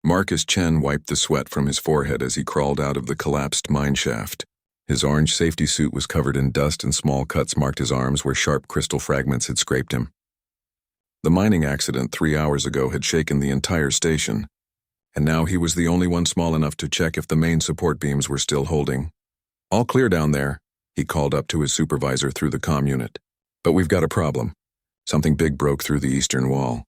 Marcus Chen wiped the sweat from his forehead as he crawled out of the collapsed mine shaft. His orange safety suit was covered in dust and small cuts marked his arms where sharp crystal fragments had scraped him. The mining accident 3 hours ago had shaken the entire station, and now he was the only one small enough to check if the main support beams were still holding. "All clear down there," he called up to his supervisor through the comm unit. "But we've got a problem. Something big broke through the eastern wall."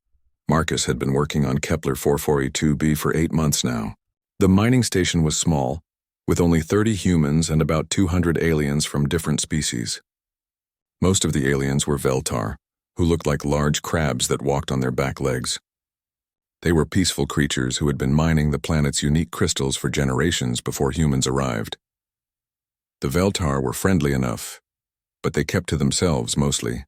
Marcus had been working on Kepler 4482b for 8 months now. The mining station was small, with only 30 humans and about 200 aliens from different species. Most of the aliens were Veltar, who looked like large crabs that walked on their back legs. They were peaceful creatures who had been mining the planet's unique crystals for generations before humans arrived. The Veltar were friendly enough, but they kept to themselves mostly.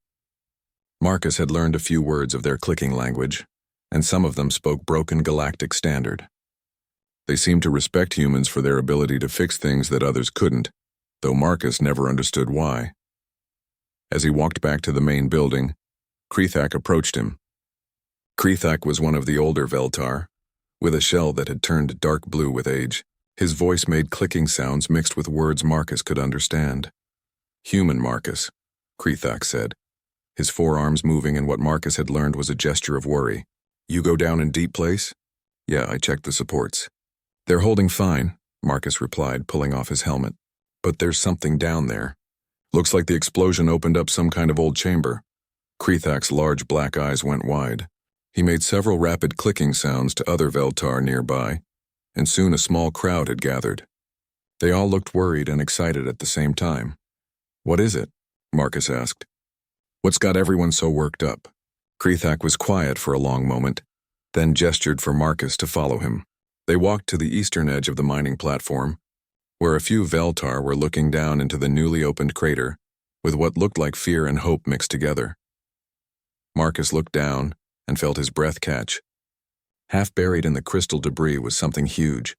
Marcus had learned a few words of their clicking language, and some of them spoke broken galactic standard. They seemed to respect humans for their ability to fix things that others couldn't, though Marcus never understood why. As he walked back to the main building, Krethak approached him. Krethak was one of the older Veltar, with a shell that had turned dark blue with age. His voice made clicking sounds mixed with words Marcus could understand. "Human Marcus," Krethak said, his forearms moving in what Marcus had learned was a gesture of worry. "You go down in deep place?" "Yeah, I checked the supports." "They're holding fine," Marcus replied, pulling off his helmet. "But there's something down there. Looks like the explosion opened up some kind of old chamber." Krethak's large black eyes went wide. He made several rapid clicking sounds to other Veltar nearby, and soon a small crowd had gathered. They all looked worried and excited at the same time. "What is it?" Marcus asked. "What's got everyone so worked up?" Krethak was quiet for a long moment, then gestured for Marcus to follow him. They walked to the eastern edge of the mining platform, where a few Veltar were looking down into the newly opened crater, with what looked like fear and hope mixed together. Marcus looked down and felt his breath catch. Half buried in the crystal debris was something huge.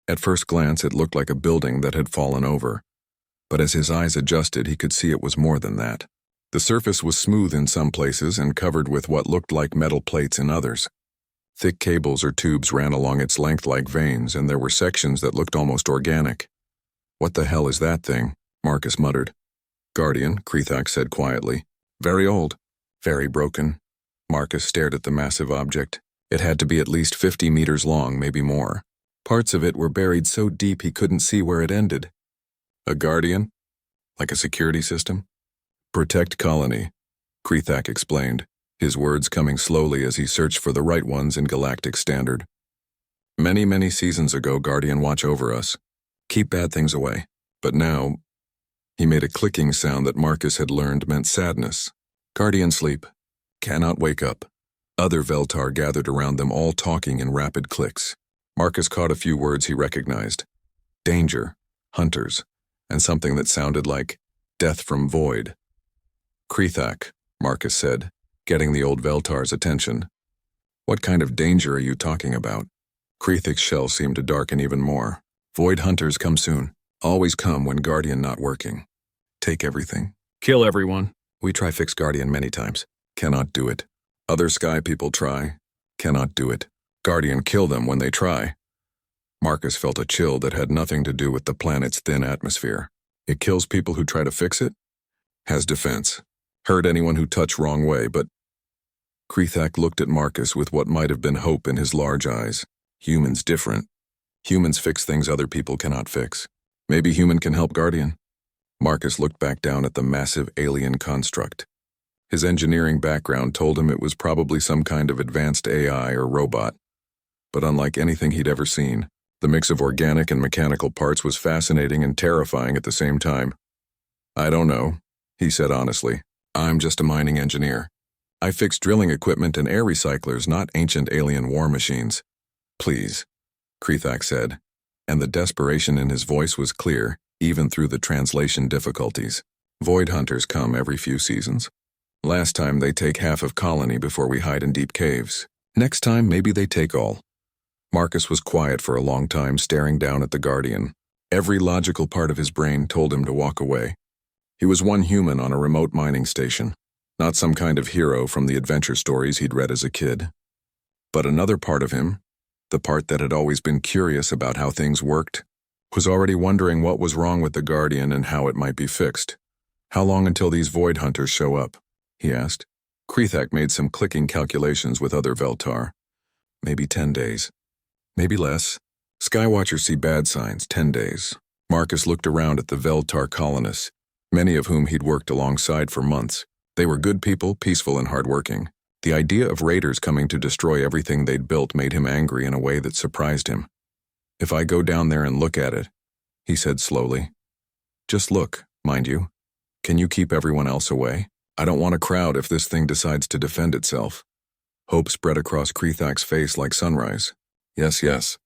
At first glance it looked like a building that had fallen over, but as his eyes adjusted he could see it was more than that. The surface was smooth in some places and covered with what looked like metal plates in others. Thick cables or tubes ran along its length like veins, and there were sections that looked almost organic. "What the hell is that thing?" Marcus muttered. "Guardian," Krethak said quietly. "Very old. Very broken." Marcus stared at the massive object. It had to be at least 50 meters long, maybe more. Parts of it were buried so deep he couldn't see where it ended. "A Guardian? Like a security system?" "Protect colony," Krethak explained, his words coming slowly as he searched for the right ones in galactic standard. "Many, many seasons ago, Guardian watch over us. Keep bad things away. But now..." He made a clicking sound that Marcus had learned meant sadness. "Guardian sleep. Cannot wake up." Other Veltar gathered around them, all talking in rapid clicks. Marcus caught a few words he recognized. Danger, hunters, and something that sounded like death from void. "Krethak," Marcus said, getting the old Veltar's attention. "What kind of danger are you talking about?" Krethak's shell seemed to darken even more. "Void hunters come soon. Always come when Guardian not working. Take everything. Kill everyone. We try fix Guardian many times. Cannot do it. Other sky people try. Cannot do it. Guardian kill them when they try." Marcus felt a chill that had nothing to do with the planet's thin atmosphere. "It kills people who try to fix it? Has defense. Hurt anyone who touch wrong way, but..." Krethak looked at Marcus with what might have been hope in his large eyes. "Humans different. Humans fix things other people cannot fix. Maybe human can help Guardian." Marcus looked back down at the massive alien construct. His engineering background told him it was probably some kind of advanced AI or robot. But unlike anything he'd ever seen, the mix of organic and mechanical parts was fascinating and terrifying at the same time. "I don't know," he said honestly. "I'm just a mining engineer. I fix drilling equipment and air recyclers, not ancient alien war machines." "Please," Krethak said, and the desperation in his voice was clear, even through the translation difficulties. "Void hunters come every few seasons. Last time they take half of colony before we hide in deep caves. Next time maybe they take all." Marcus was quiet for a long time, staring down at the Guardian. Every logical part of his brain told him to walk away. He was one human on a remote mining station, not some kind of hero from the adventure stories he'd read as a kid. But another part of him, The part that had always been curious about how things worked was already wondering what was wrong with the Guardian and how it might be fixed. "How long until these Void Hunters show up?" he asked. Krethak made some clicking calculations with other Veltar. "Maybe 10 days. Maybe less. Skywatchers see bad signs, 10 days. Marcus looked around at the Veltar colonists, many of whom he'd worked alongside for months. They were good people, peaceful and hardworking. The idea of raiders coming to destroy everything they'd built made him angry in a way that surprised him. "If I go down there and look at it," he said slowly. "Just look, mind you. Can you keep everyone else away? I don't want a crowd if this thing decides to defend itself." Hope spread across Krethak's face like sunrise. "Yes, yes.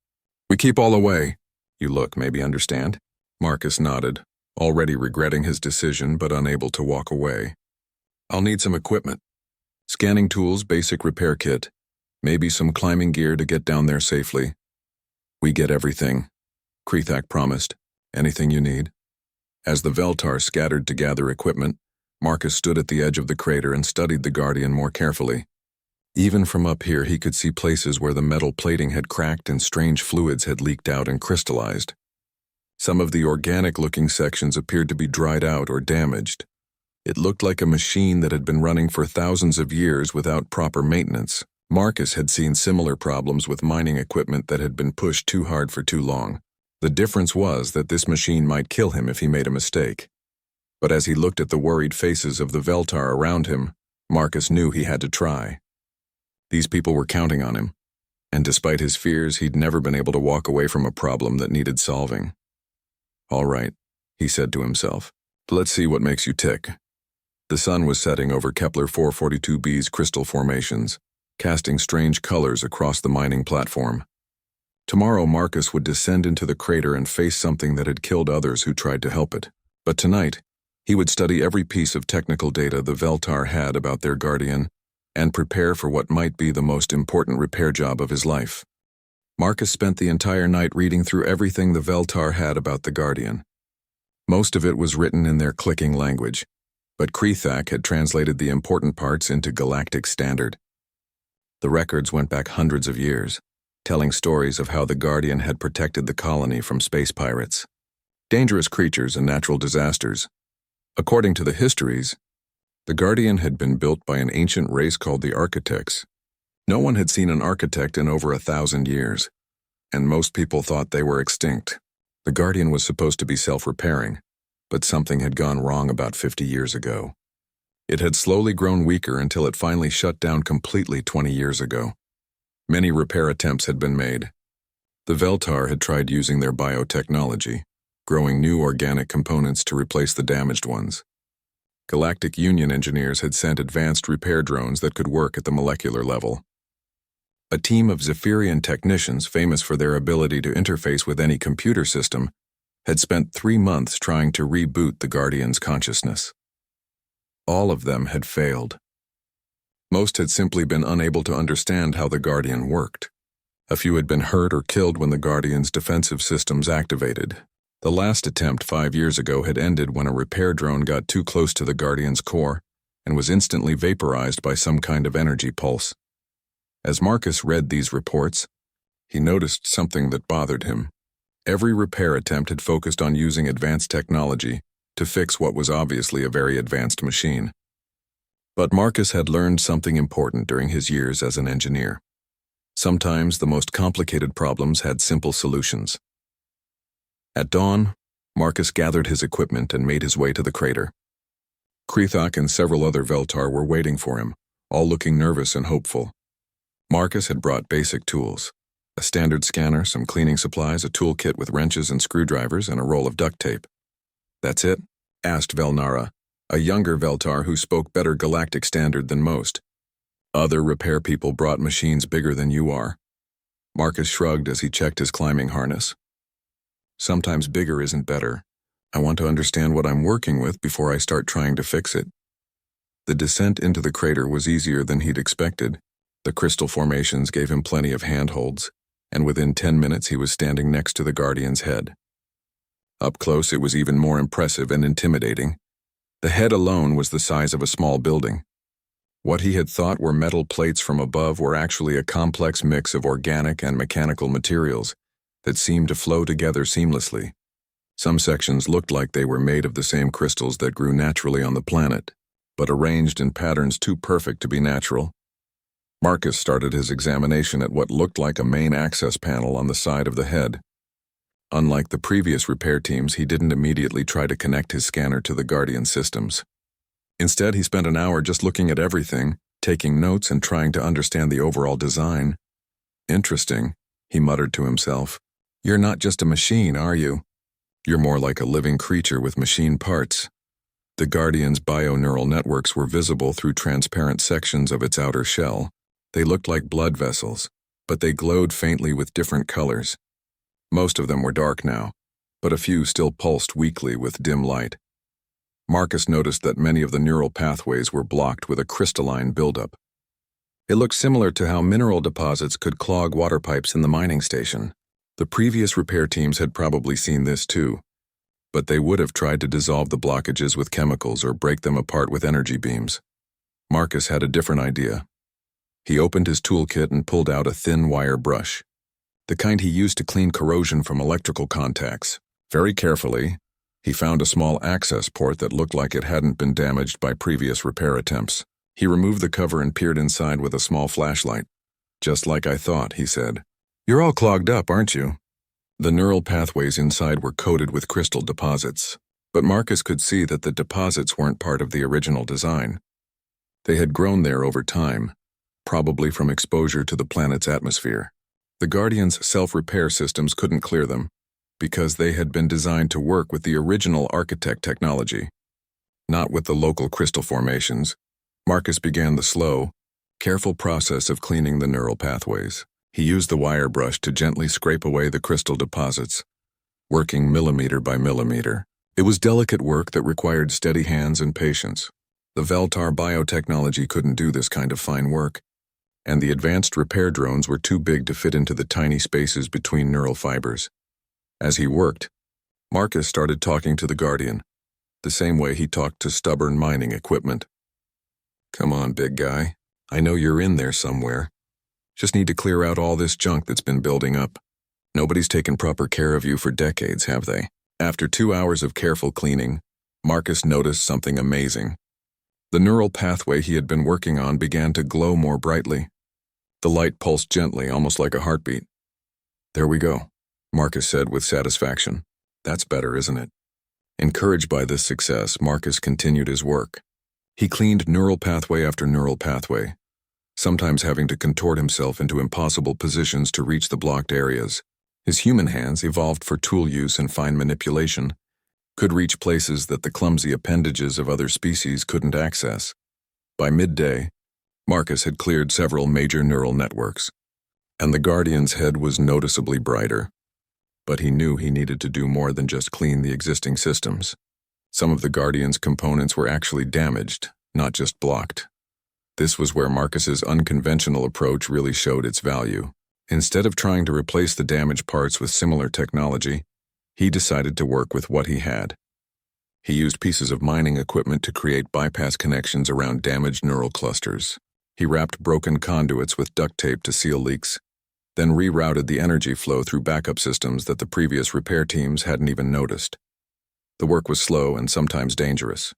We keep all away. You look, maybe understand?" Marcus nodded, already regretting his decision but unable to walk away. "I'll need some equipment. Scanning tools, basic repair kit, maybe some climbing gear to get down there safely." "We get everything," Krethak promised. "Anything you need." As the Veltar scattered to gather equipment, Marcus stood at the edge of the crater and studied the Guardian more carefully. Even from up here he could see places where the metal plating had cracked and strange fluids had leaked out and crystallized. Some of the organic-looking sections appeared to be dried out or damaged. It looked like a machine that had been running for thousands of years without proper maintenance. Marcus had seen similar problems with mining equipment that had been pushed too hard for too long. The difference was that this machine might kill him if he made a mistake. But as he looked at the worried faces of the Veltar around him, Marcus knew he had to try. These people were counting on him, and despite his fears, he'd never been able to walk away from a problem that needed solving. "All right," he said to himself. "Let's see what makes you tick." The sun was setting over Kepler 442b's crystal formations, casting strange colors across the mining platform. Tomorrow Marcus would descend into the crater and face something that had killed others who tried to help it. But tonight, he would study every piece of technical data the Veltar had about their Guardian and prepare for what might be the most important repair job of his life. Marcus spent the entire night reading through everything the Veltar had about the Guardian. Most of it was written in their clicking language, but Krethak had translated the important parts into Galactic Standard. The records went back hundreds of years, telling stories of how the Guardian had protected the colony from space pirates, dangerous creatures and natural disasters. According to the histories, the Guardian had been built by an ancient race called the Architects. No one had seen an architect in over 1,000 years, and most people thought they were extinct. The Guardian was supposed to be self-repairing, but something had gone wrong about 50 years ago. It had slowly grown weaker until it finally shut down completely 20 years ago. Many repair attempts had been made. The Veltar had tried using their biotechnology, growing new organic components to replace the damaged ones. Galactic Union engineers had sent advanced repair drones that could work at the molecular level. A team of Zephyrian technicians, famous for their ability to interface with any computer system, had spent 3 months trying to reboot the Guardian's consciousness. All of them had failed. Most had simply been unable to understand how the Guardian worked. A few had been hurt or killed when the Guardian's defensive systems activated. The last attempt 5 years ago had ended when a repair drone got too close to the Guardian's core and was instantly vaporized by some kind of energy pulse. As Marcus read these reports, he noticed something that bothered him. Every repair attempt had focused on using advanced technology to fix what was obviously a very advanced machine. But Marcus had learned something important during his years as an engineer. Sometimes the most complicated problems had simple solutions. At dawn, Marcus gathered his equipment and made his way to the crater. Krethak and several other Veltar were waiting for him, all looking nervous and hopeful. Marcus had brought basic tools: a standard scanner, some cleaning supplies, a toolkit with wrenches and screwdrivers, and a roll of duct tape. "That's it?" asked Velnara, a younger Veltar who spoke better Galactic Standard than most. "Other repair people brought machines bigger than you are." Marcus shrugged as he checked his climbing harness. "Sometimes bigger isn't better. I want to understand what I'm working with before I start trying to fix it." The descent into the crater was easier than he'd expected. The crystal formations gave him plenty of handholds, and within 10 minutes he was standing next to the Guardian's head. Up close it was even more impressive and intimidating. The head alone was the size of a small building. What he had thought were metal plates from above were actually a complex mix of organic and mechanical materials that seemed to flow together seamlessly. Some sections looked like they were made of the same crystals that grew naturally on the planet, but arranged in patterns too perfect to be natural. Marcus started his examination at what looked like a main access panel on the side of the head. Unlike the previous repair teams, he didn't immediately try to connect his scanner to the Guardian systems. Instead, he spent an hour just looking at everything, taking notes and trying to understand the overall design. "Interesting," he muttered to himself. "You're not just a machine, are you? You're more like a living creature with machine parts." The Guardian's bio-neural networks were visible through transparent sections of its outer shell. They looked like blood vessels, but they glowed faintly with different colors. Most of them were dark now, but a few still pulsed weakly with dim light. Marcus noticed that many of the neural pathways were blocked with a crystalline buildup. It looked similar to how mineral deposits could clog water pipes in the mining station. The previous repair teams had probably seen this too, but they would have tried to dissolve the blockages with chemicals or break them apart with energy beams. Marcus had a different idea. He opened his toolkit and pulled out a thin wire brush, the kind he used to clean corrosion from electrical contacts. Very carefully, he found a small access port that looked like it hadn't been damaged by previous repair attempts. He removed the cover and peered inside with a small flashlight. "Just like I thought," he said. "You're all clogged up, aren't you?" The neural pathways inside were coated with crystal deposits, but Marcus could see that the deposits weren't part of the original design. They had grown there over time, probably from exposure to the planet's atmosphere. The Guardian's self-repair systems couldn't clear them, because they had been designed to work with the original architect technology, not with the local crystal formations. Marcus began the slow, careful process of cleaning the neural pathways. He used the wire brush to gently scrape away the crystal deposits, working millimeter by millimeter. It was delicate work that required steady hands and patience. The Veltar biotechnology couldn't do this kind of fine work, and the advanced repair drones were too big to fit into the tiny spaces between neural fibers. As he worked, Marcus started talking to the Guardian, the same way he talked to stubborn mining equipment. "Come on, big guy. I know you're in there somewhere. Just need to clear out all this junk that's been building up. Nobody's taken proper care of you for decades, have they?" After 2 hours of careful cleaning, Marcus noticed something amazing. The neural pathway he had been working on began to glow more brightly. The light pulsed gently, almost like a heartbeat. "There we go," Marcus said with satisfaction. "That's better, isn't it?" Encouraged by this success, Marcus continued his work. He cleaned neural pathway after neural pathway, sometimes having to contort himself into impossible positions to reach the blocked areas. His human hands, evolved for tool use and fine manipulation, could reach places that the clumsy appendages of other species couldn't access. By midday, Marcus had cleared several major neural networks, and the Guardian's head was noticeably brighter. But he knew he needed to do more than just clean the existing systems. Some of the Guardian's components were actually damaged, not just blocked. This was where Marcus's unconventional approach really showed its value. Instead of trying to replace the damaged parts with similar technology, he decided to work with what he had. He used pieces of mining equipment to create bypass connections around damaged neural clusters. He wrapped broken conduits with duct tape to seal leaks, then rerouted the energy flow through backup systems that the previous repair teams hadn't even noticed. The work was slow and sometimes dangerous.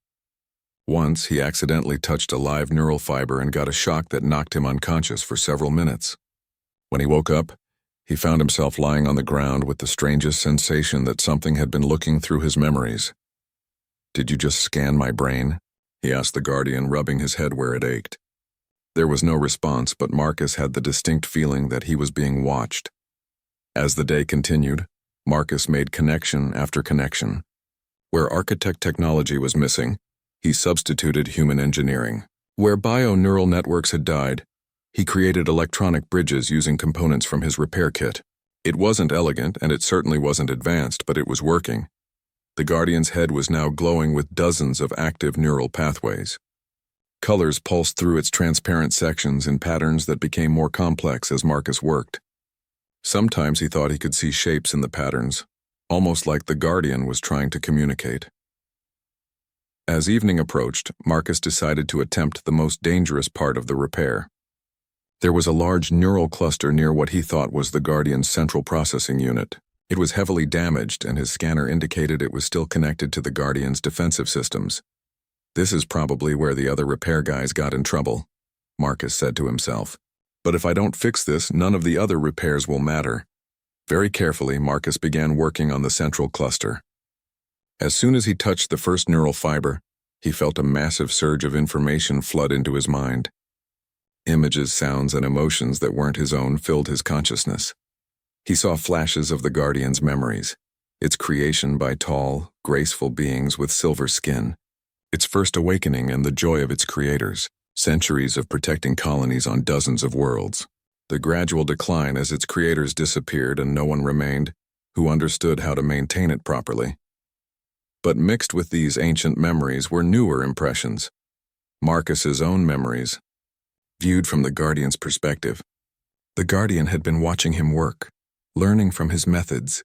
Once, he accidentally touched a live neural fiber and got a shock that knocked him unconscious for several minutes. When he woke up, he found himself lying on the ground with the strangest sensation that something had been looking through his memories. "Did you just scan my brain?" he asked the Guardian, rubbing his head where it ached. There was no response, but Marcus had the distinct feeling that he was being watched. As the day continued, Marcus made connection after connection. Where architect technology was missing, he substituted human engineering. Where bio-neural networks had died, he created electronic bridges using components from his repair kit. It wasn't elegant, and it certainly wasn't advanced, but it was working. The Guardian's head was now glowing with dozens of active neural pathways. Colors pulsed through its transparent sections in patterns that became more complex as Marcus worked. Sometimes he thought he could see shapes in the patterns, almost like the Guardian was trying to communicate. As evening approached, Marcus decided to attempt the most dangerous part of the repair. There was a large neural cluster near what he thought was the Guardian's central processing unit. It was heavily damaged, and his scanner indicated it was still connected to the Guardian's defensive systems. This is probably where the other repair guys got in trouble, Marcus said to himself. But if I don't fix this, none of the other repairs will matter. Very carefully, Marcus began working on the central cluster. As soon as he touched the first neural fiber, he felt a massive surge of information flood into his mind. Images, sounds, and emotions that weren't his own filled his consciousness. He saw flashes of the Guardian's memories, its creation by tall, graceful beings with silver skin, its first awakening and the joy of its creators, centuries of protecting colonies on dozens of worlds, the gradual decline as its creators disappeared and no one remained who understood how to maintain it properly. But mixed with these ancient memories were newer impressions, Marcus's own memories, viewed from the Guardian's perspective. The Guardian had been watching him work, learning from his methods,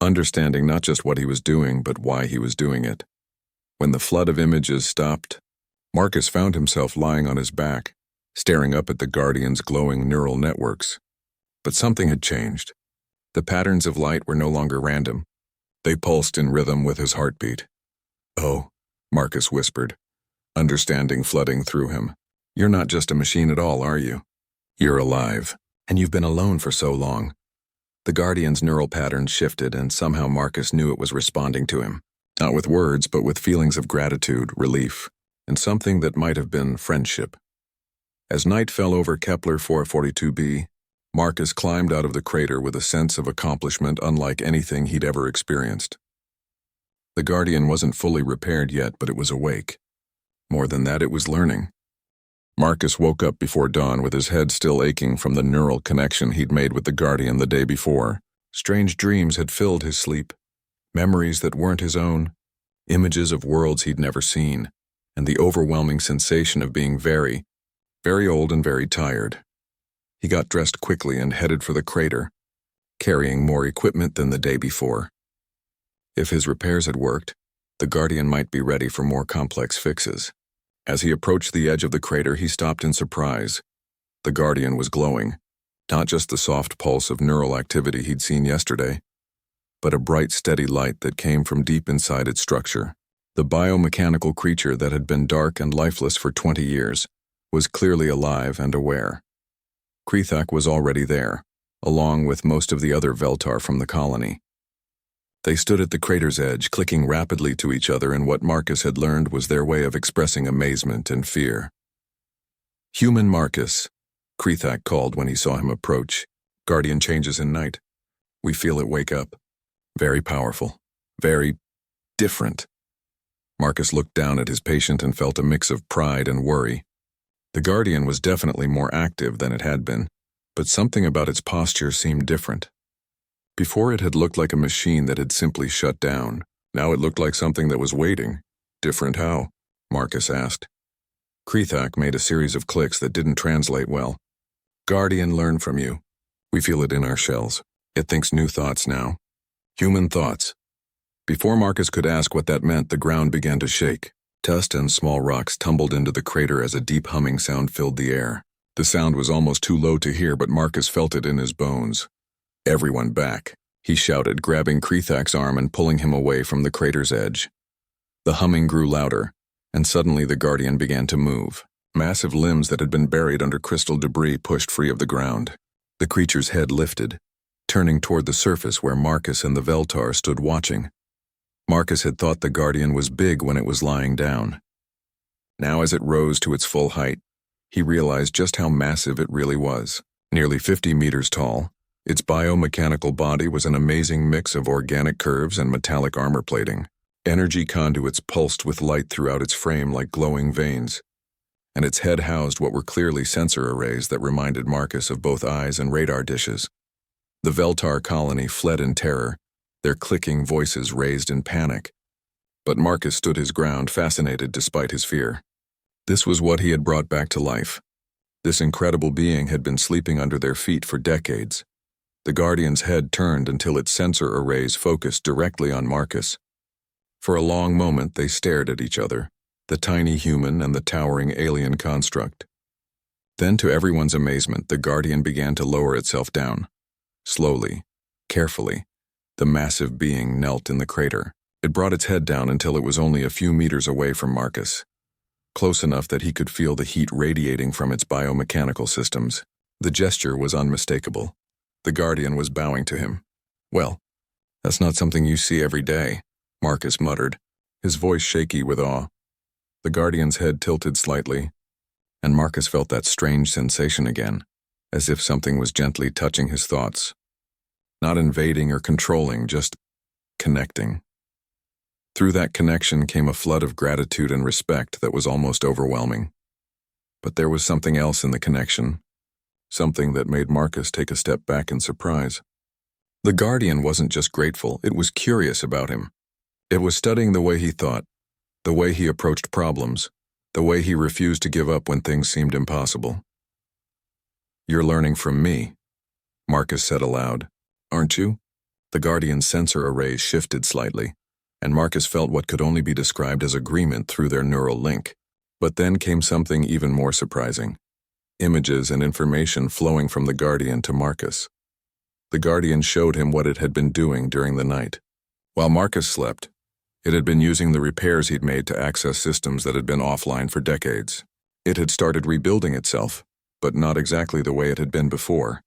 understanding not just what he was doing, but why he was doing it. When the flood of images stopped, Marcus found himself lying on his back, staring up at the Guardian's glowing neural networks. But something had changed. The patterns of light were no longer random. They pulsed in rhythm with his heartbeat. "Oh," Marcus whispered, understanding flooding through him. "You're not just a machine at all, are you? You're alive, and you've been alone for so long." The Guardian's neural patterns shifted, and somehow Marcus knew it was responding to him. Not with words, but with feelings of gratitude, relief, and something that might have been friendship. As night fell over Kepler 442b, Marcus climbed out of the crater with a sense of accomplishment unlike anything he'd ever experienced. The Guardian wasn't fully repaired yet, but it was awake. More than that, it was learning. Marcus woke up before dawn with his head still aching from the neural connection he'd made with the Guardian the day before. Strange dreams had filled his sleep, memories that weren't his own, images of worlds he'd never seen, and the overwhelming sensation of being very, very old and very tired. He got dressed quickly and headed for the crater, carrying more equipment than the day before. If his repairs had worked, the Guardian might be ready for more complex fixes. As he approached the edge of the crater, he stopped in surprise. The Guardian was glowing, not just the soft pulse of neural activity he'd seen yesterday, but a bright, steady light that came from deep inside its structure. The biomechanical creature that had been dark and lifeless for 20 years was clearly alive and aware. Krethak was already there, along with most of the other Veltar from the colony. They stood at the crater's edge, clicking rapidly to each other in what Marcus had learned was their way of expressing amazement and fear. "Human Marcus," Krethak called when he saw him approach. "Guardian changes in night. We feel it wake up. Very powerful. Very different." Marcus looked down at his patient and felt a mix of pride and worry. The Guardian was definitely more active than it had been, but something about its posture seemed different. Before it had looked like a machine that had simply shut down. Now it looked like something that was waiting. "Different how?" Marcus asked. Krethak made a series of clicks that didn't translate well. "Guardian learn from you. We feel it in our shells. It thinks new thoughts now. Human thoughts." Before Marcus could ask what that meant, the ground began to shake. Dust and small rocks tumbled into the crater as a deep humming sound filled the air. The sound was almost too low to hear, but Marcus felt it in his bones. "Everyone back," he shouted, grabbing Krethak's arm and pulling him away from the crater's edge. The humming grew louder, and suddenly the Guardian began to move. Massive limbs that had been buried under crystal debris pushed free of the ground. The creature's head lifted, turning toward the surface where Marcus and the Veltar stood watching. Marcus had thought the Guardian was big when it was lying down. Now as it rose to its full height, he realized just how massive it really was. Nearly 50 meters tall, its biomechanical body was an amazing mix of organic curves and metallic armor plating. Energy conduits pulsed with light throughout its frame like glowing veins, and its head housed what were clearly sensor arrays that reminded Marcus of both eyes and radar dishes. The Veltar colony fled in terror, their clicking voices raised in panic. But Marcus stood his ground, fascinated despite his fear. This was what he had brought back to life. This incredible being had been sleeping under their feet for decades. The Guardian's head turned until its sensor arrays focused directly on Marcus. For a long moment they stared at each other, the tiny human and the towering alien construct. Then, to everyone's amazement, the Guardian began to lower itself down. Slowly, carefully, the massive being knelt in the crater. It brought its head down until it was only a few meters away from Marcus, close enough that he could feel the heat radiating from its biomechanical systems. The gesture was unmistakable. The Guardian was bowing to him. "Well, that's not something you see every day," Marcus muttered, his voice shaky with awe. The Guardian's head tilted slightly, and Marcus felt that strange sensation again, as if something was gently touching his thoughts. Not invading or controlling, just connecting. Through that connection came a flood of gratitude and respect that was almost overwhelming. But there was something else in the connection, something that made Marcus take a step back in surprise. The Guardian wasn't just grateful, it was curious about him. It was studying the way he thought, the way he approached problems, the way he refused to give up when things seemed impossible. "You're learning from me," Marcus said aloud. "Aren't you?" The Guardian's sensor arrays shifted slightly, and Marcus felt what could only be described as agreement through their neural link. But then came something even more surprising. Images and information flowing from the Guardian to Marcus. The Guardian showed him what it had been doing during the night. While Marcus slept, it had been using the repairs he'd made to access systems that had been offline for decades. It had started rebuilding itself, but not exactly the way it had been before.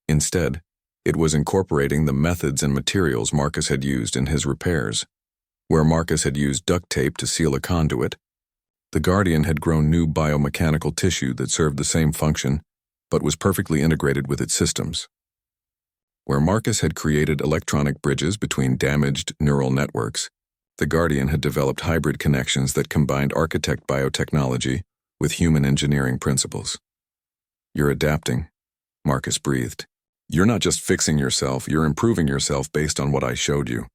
Instead, it was incorporating the methods and materials Marcus had used in his repairs. Where Marcus had used duct tape to seal a conduit, the Guardian had grown new biomechanical tissue that served the same function, but was perfectly integrated with its systems. Where Marcus had created electronic bridges between damaged neural networks, the Guardian had developed hybrid connections that combined architect biotechnology with human engineering principles. "You're adapting," Marcus breathed. "You're not just fixing yourself, you're improving yourself based on what I showed you."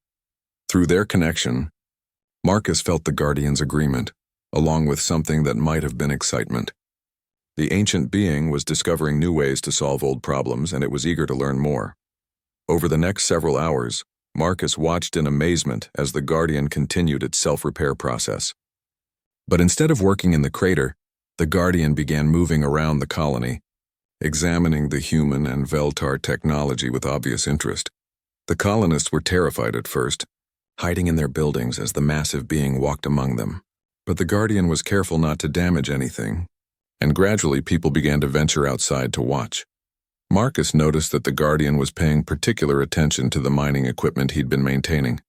Through their connection, Marcus felt the Guardian's agreement, along with something that might have been excitement. The ancient being was discovering new ways to solve old problems, and it was eager to learn more. Over the next several hours, Marcus watched in amazement as the Guardian continued its self-repair process. But instead of working in the crater, the Guardian began moving around the colony, examining the human and Veltar technology with obvious interest. The colonists were terrified at first, hiding in their buildings as the massive being walked among them. But the Guardian was careful not to damage anything, and gradually people began to venture outside to watch. Marcus noticed that the Guardian was paying particular attention to the mining equipment he'd been maintaining.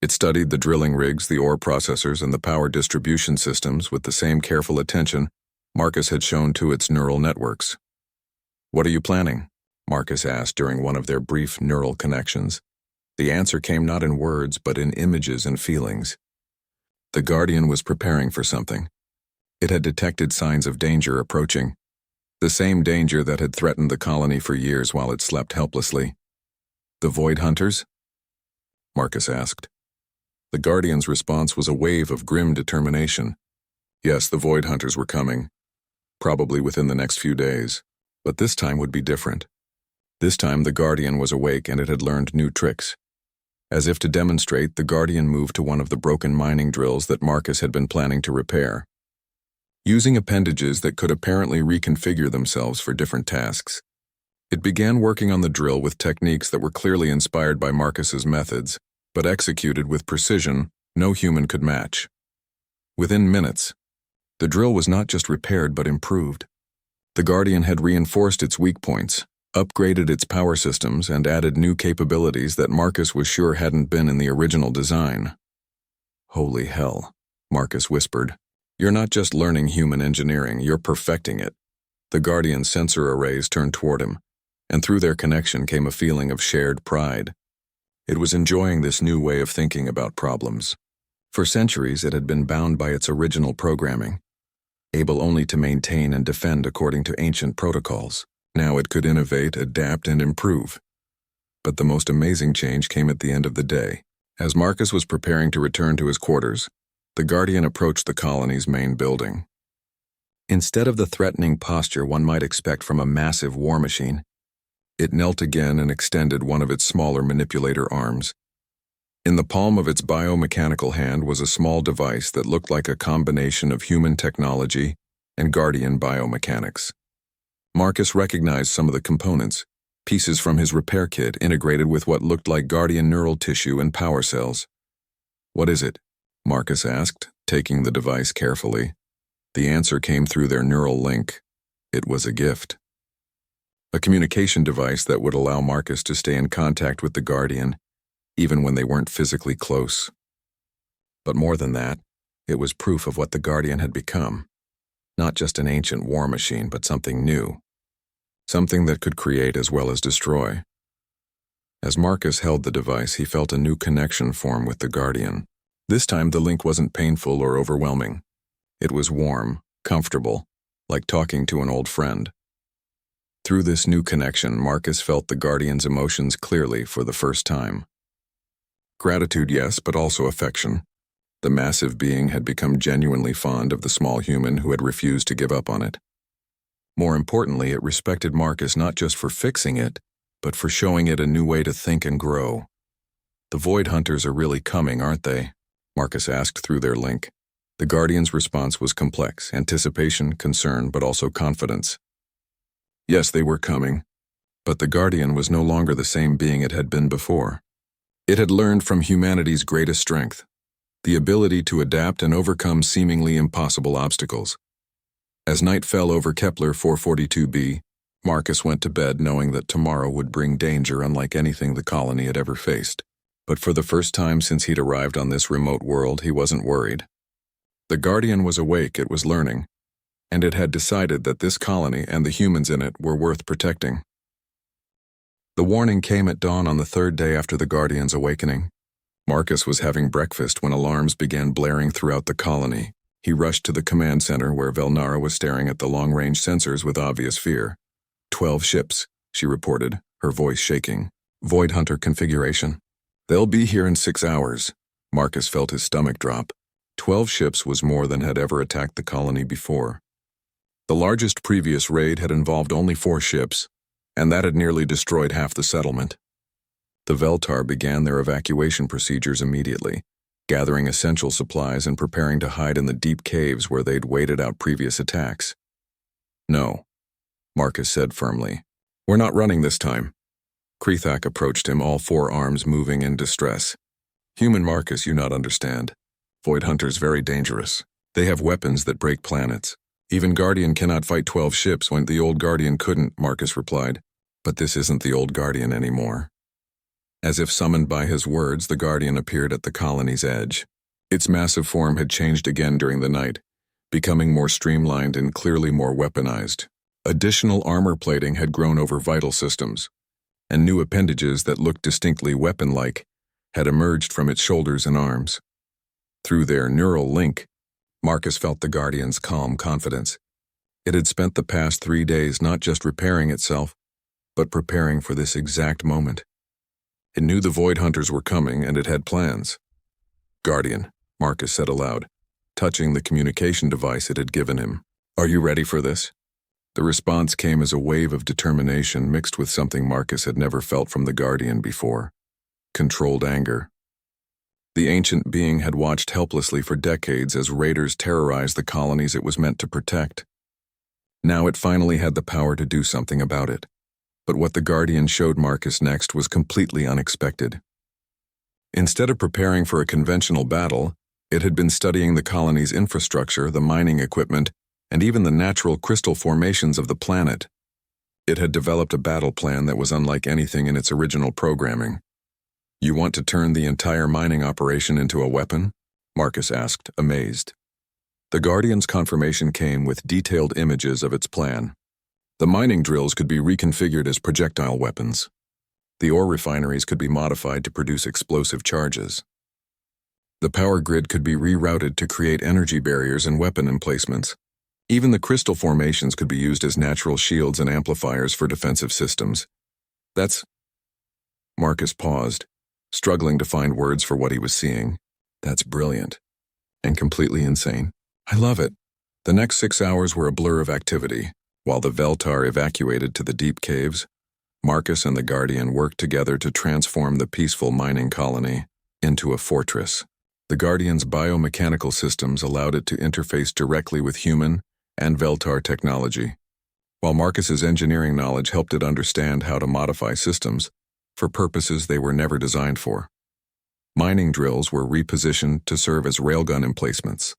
It studied the drilling rigs, the ore processors, and the power distribution systems with the same careful attention Marcus had shown to its neural networks. "What are you planning?" Marcus asked during one of their brief neural connections. The answer came not in words, but in images and feelings. The Guardian was preparing for something. It had detected signs of danger approaching. The same danger that had threatened the colony for years while it slept helplessly. "The Void Hunters?" Marcus asked. The Guardian's response was a wave of grim determination. Yes, the Void Hunters were coming, probably within the next few days. But this time would be different. This time the Guardian was awake and it had learned new tricks. As if to demonstrate, the Guardian moved to one of the broken mining drills that Marcus had been planning to repair. Using appendages that could apparently reconfigure themselves for different tasks, it began working on the drill with techniques that were clearly inspired by Marcus's methods, but executed with precision no human could match. Within minutes, the drill was not just repaired but improved. The Guardian had reinforced its weak points, upgraded its power systems, and added new capabilities that Marcus was sure hadn't been in the original design. "Holy hell," Marcus whispered. "You're not just learning human engineering, you're perfecting it." The Guardian's sensor arrays turned toward him, and through their connection came a feeling of shared pride. It was enjoying this new way of thinking about problems. For centuries, it had been bound by its original programming, able only to maintain and defend according to ancient protocols. Now it could innovate, adapt, and improve. But the most amazing change came at the end of the day. As Marcus was preparing to return to his quarters, the Guardian approached the colony's main building. Instead of the threatening posture one might expect from a massive war machine, it knelt again and extended one of its smaller manipulator arms. In the palm of its biomechanical hand was a small device that looked like a combination of human technology and Guardian biomechanics. Marcus recognized some of the components, pieces from his repair kit integrated with what looked like Guardian neural tissue and power cells. "What is it?" Marcus asked, taking the device carefully. The answer came through their neural link. It was a gift. A communication device that would allow Marcus to stay in contact with the Guardian, even when they weren't physically close. But more than that, it was proof of what the Guardian had become. Not just an ancient war machine, but something new. Something that could create as well as destroy. As Marcus held the device, he felt a new connection form with the Guardian. This time the link wasn't painful or overwhelming. It was warm, comfortable, like talking to an old friend. Through this new connection, Marcus felt the Guardian's emotions clearly for the first time. Gratitude, yes, but also affection. The massive being had become genuinely fond of the small human who had refused to give up on it. More importantly, it respected Marcus not just for fixing it, but for showing it a new way to think and grow. "The Void Hunters are really coming, aren't they?" Marcus asked through their link. The Guardian's response was complex: anticipation, concern, but also confidence. Yes, they were coming, but the Guardian was no longer the same being it had been before. It had learned from humanity's greatest strength, the ability to adapt and overcome seemingly impossible obstacles. As night fell over Kepler 442b, Marcus went to bed knowing that tomorrow would bring danger unlike anything the colony had ever faced. But for the first time since he'd arrived on this remote world, he wasn't worried. The Guardian was awake, it was learning, and it had decided that this colony and the humans in it were worth protecting. The warning came at dawn on the third day after the Guardian's awakening. Marcus was having breakfast when alarms began blaring throughout the colony. He rushed to the command center where Velnara was staring at the long-range sensors with obvious fear. 12 ships, she reported, her voice shaking. Void Hunter configuration. "They'll be here in 6 hours." Marcus felt his stomach drop. 12 ships was more than had ever attacked the colony before. The largest previous raid had involved only 4 ships, and that had nearly destroyed half the settlement. The Veltar began their evacuation procedures immediately, gathering essential supplies and preparing to hide in the deep caves where they'd waited out previous attacks. "No," Marcus said firmly. "We're not running this time." Krethak approached him, all 4 arms moving in distress. "Human Marcus, you not understand. Void Hunters very dangerous. They have weapons that break planets. Even Guardian cannot fight 12 ships when the old Guardian couldn't," Marcus replied. "But this isn't the old Guardian anymore." As if summoned by his words, the Guardian appeared at the colony's edge. Its massive form had changed again during the night, becoming more streamlined and clearly more weaponized. Additional armor plating had grown over vital systems, and new appendages that looked distinctly weapon-like had emerged from its shoulders and arms. Through their neural link, Marcus felt the Guardian's calm confidence. It had spent the past 3 days not just repairing itself, but preparing for this exact moment. It knew the Void Hunters were coming, and it had plans. "Guardian," Marcus said aloud, touching the communication device it had given him. "Are you ready for this?" The response came as a wave of determination mixed with something Marcus had never felt from the Guardian before: controlled anger. The ancient being had watched helplessly for decades as raiders terrorized the colonies it was meant to protect. Now it finally had the power to do something about it. But what the Guardian showed Marcus next was completely unexpected. Instead of preparing for a conventional battle, it had been studying the colony's infrastructure, the mining equipment, and even the natural crystal formations of the planet. It had developed a battle plan that was unlike anything in its original programming. "You want to turn the entire mining operation into a weapon?" Marcus asked, amazed. The Guardian's confirmation came with detailed images of its plan. The mining drills could be reconfigured as projectile weapons. The ore refineries could be modified to produce explosive charges. The power grid could be rerouted to create energy barriers and weapon emplacements. Even the crystal formations could be used as natural shields and amplifiers for defensive systems. That's... Marcus paused, struggling to find words for what he was seeing. "That's brilliant. And completely insane. I love it." The next 6 hours were a blur of activity. While the Veltar evacuated to the deep caves, Marcus and the Guardian worked together to transform the peaceful mining colony. into a fortress. The Guardian's biomechanical systems allowed it to interface directly with human and Veltar technology, while Marcus's engineering knowledge helped it understand how to modify systems for purposes they were never designed for. Mining drills were repositioned to serve as railgun emplacements.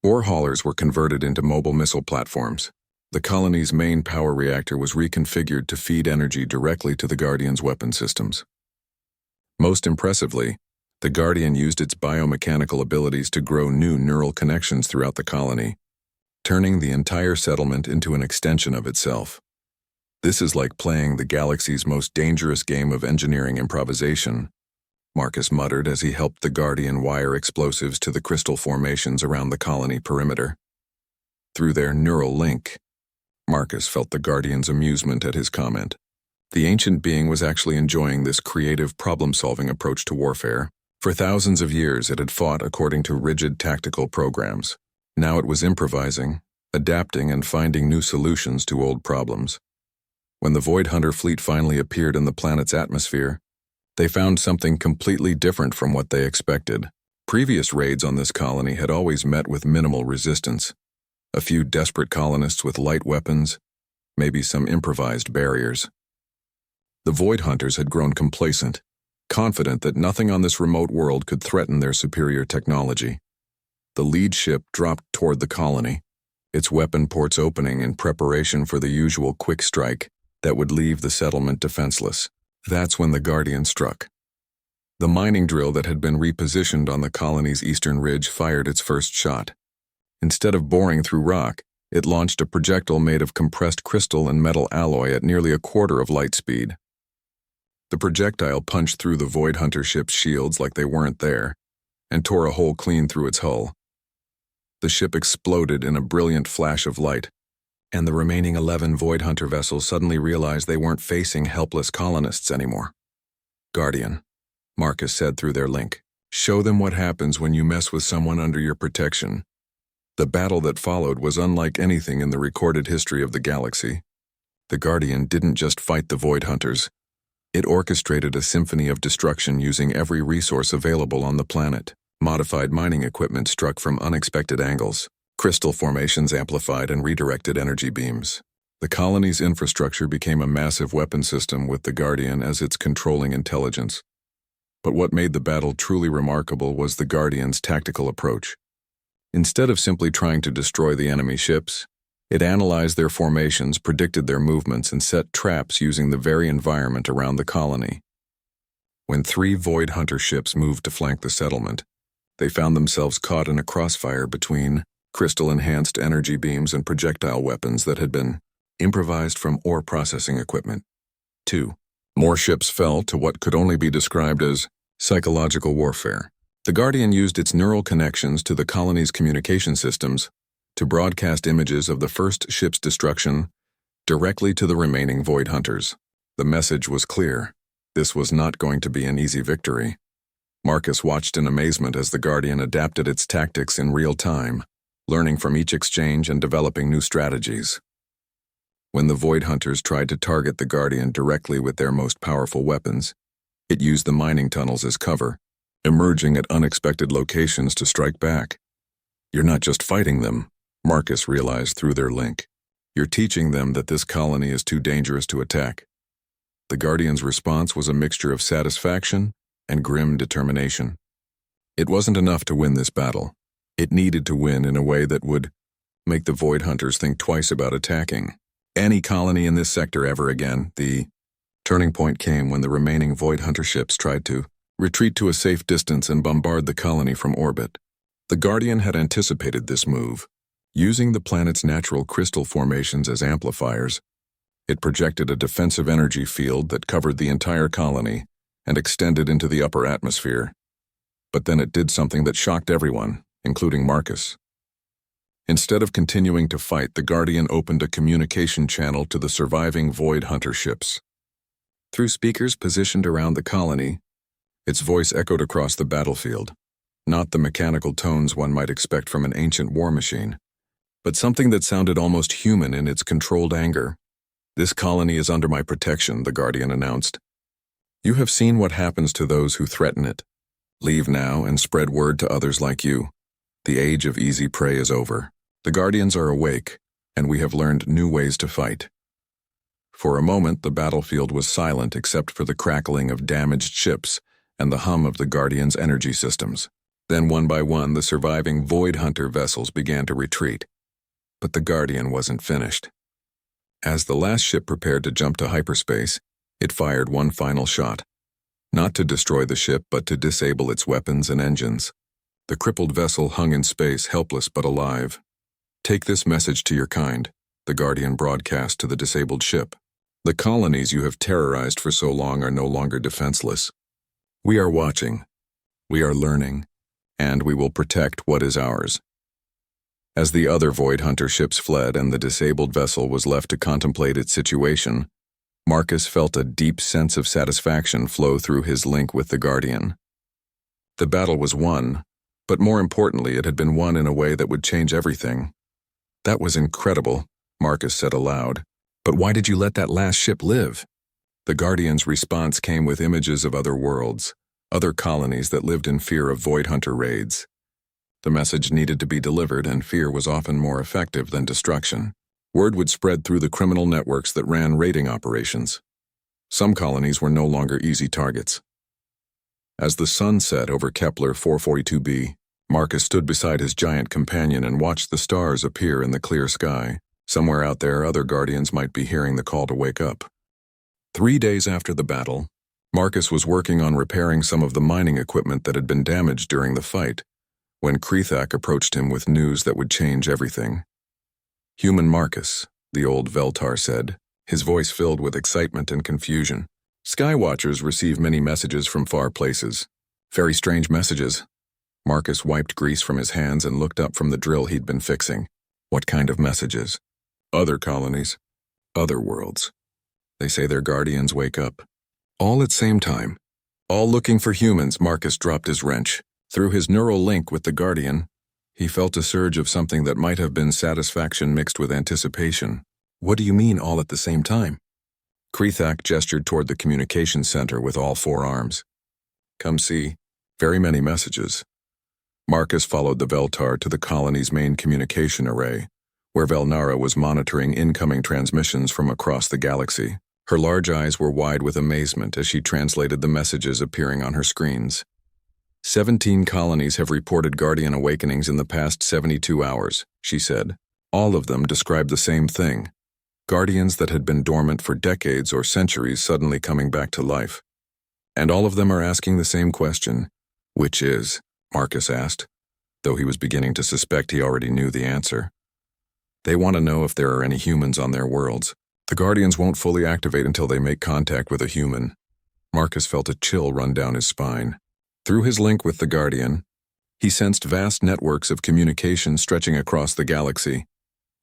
Ore haulers were converted into mobile missile platforms. The colony's main power reactor was reconfigured to feed energy directly to the Guardian's weapon systems. Most impressively, the Guardian used its biomechanical abilities to grow new neural connections throughout the colony, turning the entire settlement into an extension of itself. This is like playing the galaxy's most dangerous game of engineering improvisation, Marcus muttered as he helped the Guardian wire explosives to the crystal formations around the colony perimeter. Through their neural link, Marcus felt the Guardian's amusement at his comment. The ancient being was actually enjoying this creative problem-solving approach to warfare. For thousands of years it had fought according to rigid tactical programs. Now it was improvising, adapting and finding new solutions to old problems. When the Void Hunter fleet finally appeared in the planet's atmosphere, they found something completely different from what they expected. Previous raids on this colony had always met with minimal resistance. A few desperate colonists with light weapons, maybe some improvised barriers. The Void Hunters had grown complacent, confident that nothing on this remote world could threaten their superior technology. The lead ship dropped toward the colony, its weapon ports opening in preparation for the usual quick strike that would leave the settlement defenseless. That's when the Guardian struck. The mining drill that had been repositioned on the colony's eastern ridge fired its first shot. Instead of boring through rock, it launched a projectile made of compressed crystal and metal alloy at nearly a quarter of light speed. The projectile punched through the Void Hunter ship's shields like they weren't there, and tore a hole clean through its hull. The ship exploded in a brilliant flash of light, and the remaining 11 Void Hunter vessels suddenly realized they weren't facing helpless colonists anymore. Guardian, Marcus said through their link, show them what happens when you mess with someone under your protection. The battle that followed was unlike anything in the recorded history of the galaxy. The Guardian didn't just fight the Void Hunters. It orchestrated a symphony of destruction using every resource available on the planet. Modified mining equipment struck from unexpected angles. Crystal formations amplified and redirected energy beams. The colony's infrastructure became a massive weapon system with the Guardian as its controlling intelligence. But what made the battle truly remarkable was the Guardian's tactical approach. Instead of simply trying to destroy the enemy ships, it analyzed their formations, predicted their movements, and set traps using the very environment around the colony. When 3 Void Hunter ships moved to flank the settlement, they found themselves caught in a crossfire between crystal-enhanced energy beams and projectile weapons that had been improvised from ore processing equipment. 2. More ships fell to what could only be described as psychological warfare. The Guardian used its neural connections to the colony's communication systems to broadcast images of the first ship's destruction directly to the remaining Void Hunters. The message was clear. This was not going to be an easy victory. Marcus watched in amazement as the Guardian adapted its tactics in real time, learning from each exchange and developing new strategies. When the Void Hunters tried to target the Guardian directly with their most powerful weapons, it used the mining tunnels as cover, emerging at unexpected locations to strike back. You're not just fighting them, Marcus realized through their link. You're teaching them that this colony is too dangerous to attack. The Guardian's response was a mixture of satisfaction and grim determination. It wasn't enough to win this battle. It needed to win in a way that would make the Void Hunters think twice about attacking any colony in this sector ever again. The turning point came when the remaining Void Hunter ships tried to retreat to a safe distance and bombard the colony from orbit. The Guardian had anticipated this move. Using the planet's natural crystal formations as amplifiers, it projected a defensive energy field that covered the entire colony and extended into the upper atmosphere. But then it did something that shocked everyone, including Marcus. Instead of continuing to fight, the Guardian opened a communication channel to the surviving Void Hunter ships. Through speakers positioned around the colony, its voice echoed across the battlefield, not the mechanical tones one might expect from an ancient war machine, but something that sounded almost human in its controlled anger. This colony is under my protection, the Guardian announced. You have seen what happens to those who threaten it. Leave now and spread word to others like you. The age of easy prey is over. The Guardians are awake, and we have learned new ways to fight. For a moment, the battlefield was silent except for the crackling of damaged ships and the hum of the Guardians' energy systems. Then, one by one, the surviving Void Hunter vessels began to retreat. But the Guardian wasn't finished. As the last ship prepared to jump to hyperspace, it fired one final shot. Not to destroy the ship, but to disable its weapons and engines. The crippled vessel hung in space, helpless but alive. "Take this message to your kind," the Guardian broadcast to the disabled ship. "The colonies you have terrorized for so long are no longer defenseless. We are watching. We are learning. And we will protect what is ours." As the other Void Hunter ships fled and the disabled vessel was left to contemplate its situation, Marcus felt a deep sense of satisfaction flow through his link with the Guardian. The battle was won, but more importantly, it had been won in a way that would change everything. "That was incredible," Marcus said aloud. "But why did you let that last ship live?" The Guardian's response came with images of other worlds, other colonies that lived in fear of Void Hunter raids. The message needed to be delivered, and fear was often more effective than destruction. Word would spread through the criminal networks that ran raiding operations. Some colonies were no longer easy targets. As the sun set over Kepler 442b, Marcus stood beside his giant companion and watched the stars appear in the clear sky. Somewhere out there, other Guardians might be hearing the call to wake up. 3 days after the battle, Marcus was working on repairing some of the mining equipment that had been damaged during the fight, when Krethak approached him with news that would change everything. "Human Marcus," the old Veltar said, his voice filled with excitement and confusion. "Skywatchers receive many messages from far places. Very strange messages." Marcus wiped grease from his hands and looked up from the drill he'd been fixing. "What kind of messages?" "Other colonies. Other worlds. They say their Guardians wake up. All at same time. All looking for humans." Marcus dropped his wrench. Through his neural link with the Guardian, he felt a surge of something that might have been satisfaction mixed with anticipation. "What do you mean, all at the same time?" Krethak gestured toward the communication center with all 4 arms. "Come see. Very many messages." Marcus followed the Veltar to the colony's main communication array, where Velnara was monitoring incoming transmissions from across the galaxy. Her large eyes were wide with amazement as she translated the messages appearing on her screens. 17 colonies have reported Guardian awakenings in the past 72 hours, she said. All of them described the same thing. Guardians that had been dormant for decades or centuries suddenly coming back to life. And all of them are asking the same question. "Which is?" Marcus asked, though he was beginning to suspect he already knew the answer. "They want to know if there are any humans on their worlds. The Guardians won't fully activate until they make contact with a human." Marcus felt a chill run down his spine. Through his link with the Guardian, he sensed vast networks of communication stretching across the galaxy,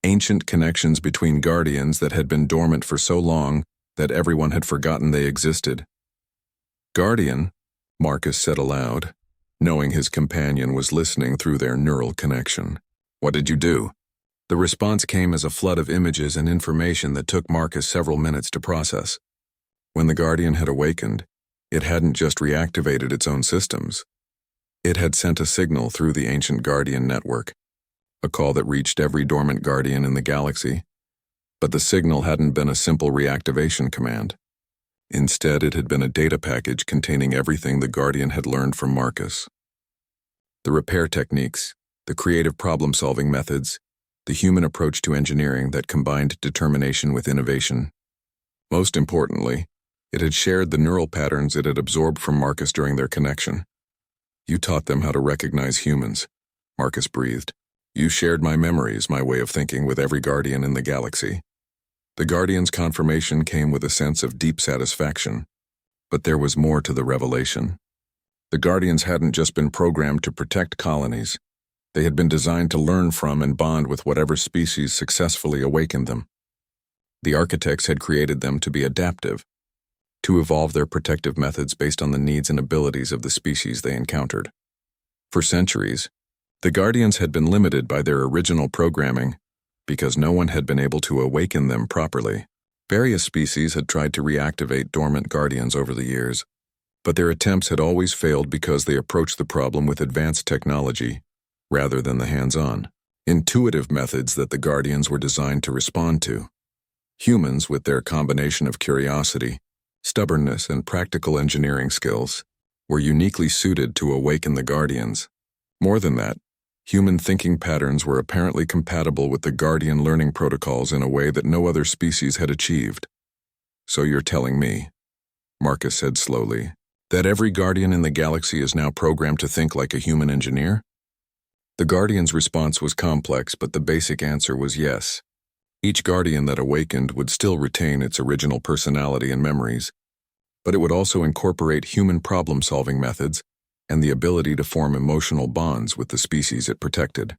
ancient connections between Guardians that had been dormant for so long that everyone had forgotten they existed. "Guardian," Marcus said aloud, knowing his companion was listening through their neural connection. "What did you do?" The response came as a flood of images and information that took Marcus several minutes to process. When the Guardian had awakened, it hadn't just reactivated its own systems. It had sent a signal through the ancient Guardian network, a call that reached every dormant Guardian in the galaxy. But the signal hadn't been a simple reactivation command. Instead, it had been a data package containing everything the Guardian had learned from Marcus. The repair techniques, the creative problem-solving methods, the human approach to engineering that combined determination with innovation. Most importantly, it had shared the neural patterns it had absorbed from Marcus during their connection. "You taught them how to recognize humans," Marcus breathed. "You shared my memories, my way of thinking with every Guardian in the galaxy." The Guardian's confirmation came with a sense of deep satisfaction. But there was more to the revelation. The Guardians hadn't just been programmed to protect colonies. They had been designed to learn from and bond with whatever species successfully awakened them. The architects had created them to be adaptive, to evolve their protective methods based on the needs and abilities of the species they encountered. For centuries, the Guardians had been limited by their original programming because no one had been able to awaken them properly. Various species had tried to reactivate dormant Guardians over the years, But their attempts had always failed because they approached the problem with advanced technology, rather than the hands-on, intuitive methods that the Guardians were designed to respond to. Humans, with their combination of curiosity, stubbornness, and practical engineering skills, were uniquely suited to awaken the Guardians. More than that, human thinking patterns were apparently compatible with the Guardian learning protocols in a way that no other species had achieved. "So you're telling me," Marcus said slowly, "that every Guardian in the galaxy is now programmed to think like a human engineer?" The Guardian's response was complex, but the basic answer was yes. Each Guardian that awakened would still retain its original personality and memories, but it would also incorporate human problem-solving methods and the ability to form emotional bonds with the species it protected.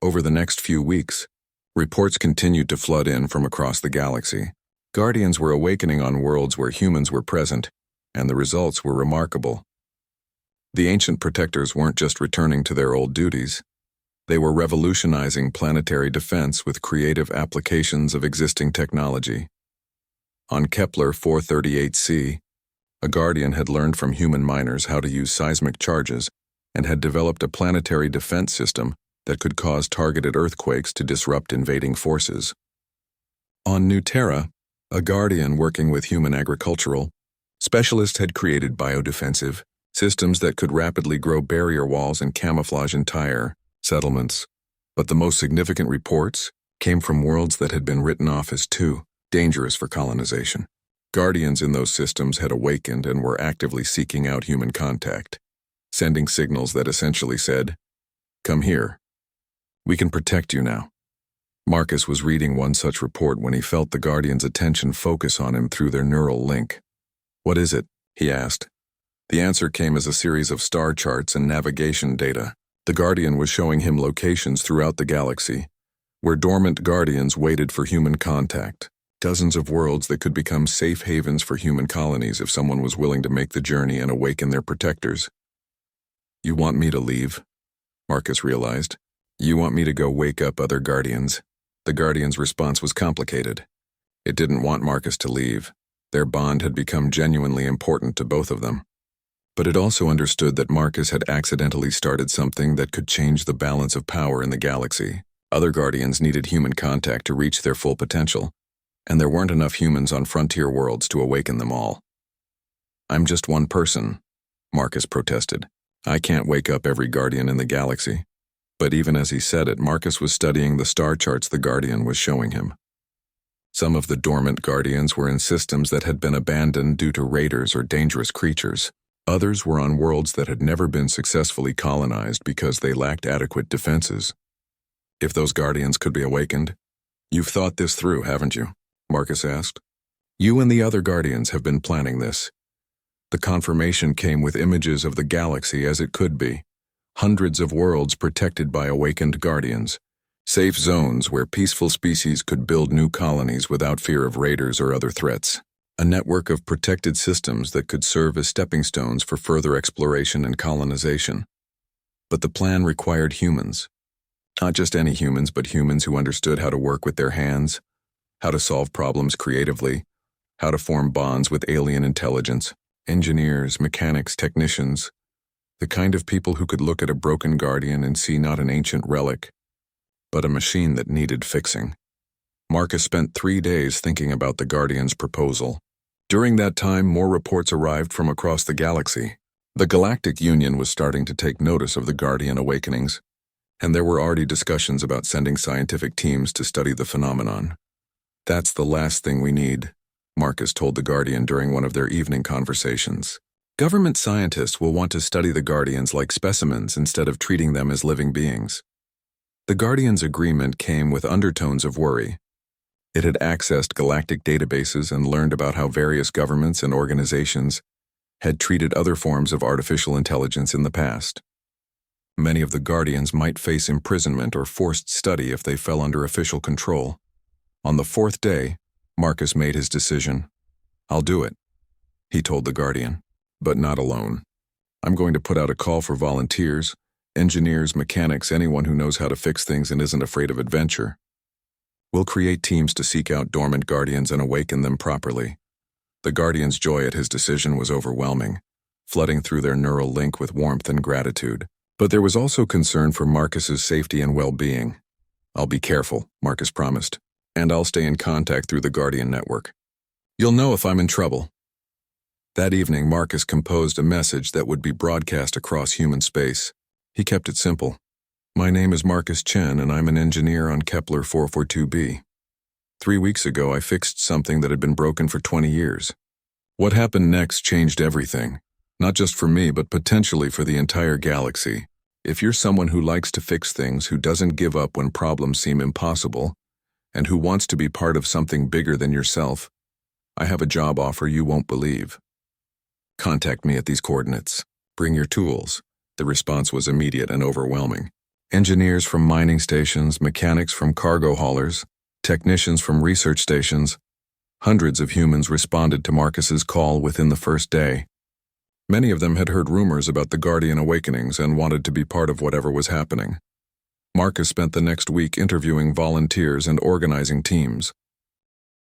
Over the next few weeks, reports continued to flood in from across the galaxy. Guardians were awakening on worlds where humans were present, and the results were remarkable. The ancient protectors weren't just returning to their old duties. They were revolutionizing planetary defense with creative applications of existing technology. On Kepler 438c, a Guardian had learned from human miners how to use seismic charges and had developed a planetary defense system that could cause targeted earthquakes to disrupt invading forces. On New Terra, a Guardian working with human agricultural specialists had created biodefensive systems that could rapidly grow barrier walls and camouflage entire settlements. But the most significant reports came from worlds that had been written off as too dangerous for colonization. Guardians in those systems had awakened and were actively seeking out human contact, sending signals that essentially said, "Come here. We can protect you now." Marcus was reading one such report when he felt the Guardian's attention focus on him through their neural link. "What is it?" he asked. The answer came as a series of star charts and navigation data. The Guardian was showing him locations throughout the galaxy, where dormant Guardians waited for human contact. Dozens of worlds that could become safe havens for human colonies if someone was willing to make the journey and awaken their protectors. "You want me to leave?" Marcus realized. "You want me to go wake up other Guardians?" The Guardian's response was complicated. It didn't want Marcus to leave. Their bond had become genuinely important to both of them. But it also understood that Marcus had accidentally started something that could change the balance of power in the galaxy. Other Guardians needed human contact to reach their full potential, and there weren't enough humans on frontier worlds to awaken them all. "I'm just one person," Marcus protested. "I can't wake up every Guardian in the galaxy." But even as he said it, Marcus was studying the star charts the Guardian was showing him. Some of the dormant Guardians were in systems that had been abandoned due to raiders or dangerous creatures. Others were on worlds that had never been successfully colonized because they lacked adequate defenses. "If those Guardians could be awakened, you've thought this through, haven't you?" Marcus asked. "You and the other Guardians have been planning this." The confirmation came with images of the galaxy as it could be. Hundreds of worlds protected by awakened Guardians. Safe zones where peaceful species could build new colonies without fear of raiders or other threats. A network of protected systems that could serve as stepping stones for further exploration and colonization. But the plan required humans. Not just any humans, but humans who understood how to work with their hands, how to solve problems creatively, how to form bonds with alien intelligence, engineers, mechanics, technicians, the kind of people who could look at a broken Guardian and see not an ancient relic, but a machine that needed fixing. Marcus spent 3 days thinking about the Guardian's proposal. During that time, more reports arrived from across the galaxy. The Galactic Union was starting to take notice of the Guardian awakenings, and there were already discussions about sending scientific teams to study the phenomenon. "That's the last thing we need," Marcus told the Guardian during one of their evening conversations. "Government scientists will want to study the Guardians like specimens instead of treating them as living beings." The Guardian's agreement came with undertones of worry. It had accessed galactic databases and learned about how various governments and organizations had treated other forms of artificial intelligence in the past. Many of the Guardians might face imprisonment or forced study if they fell under official control. On the 4th day, Marcus made his decision. "I'll do it," he told the Guardian, "but not alone. I'm going to put out a call for volunteers, engineers, mechanics, anyone who knows how to fix things and isn't afraid of adventure. We'll create teams to seek out dormant Guardians and awaken them properly. The Guardians' joy at his decision was overwhelming, flooding through their neural link with warmth and gratitude. But there was also concern for Marcus's safety and well-being. "I'll be careful," Marcus promised, "and I'll stay in contact through the Guardian network. You'll know if I'm in trouble." That evening, Marcus composed a message that would be broadcast across human space. He kept it simple. "My name is Marcus Chen, and I'm an engineer on Kepler 442b. 3 weeks ago, I fixed something that had been broken for 20 years. What happened next changed everything, not just for me, but potentially for the entire galaxy. If you're someone who likes to fix things, who doesn't give up when problems seem impossible, and who wants to be part of something bigger than yourself, I have a job offer you won't believe. Contact me at these coordinates. Bring your tools." The response was immediate and overwhelming. Engineers from mining stations, mechanics from cargo haulers, technicians from research stations. Hundreds of humans responded to Marcus's call within the first day. Many of them had heard rumors about the Guardian awakenings and wanted to be part of whatever was happening. Marcus spent the next week interviewing volunteers and organizing teams.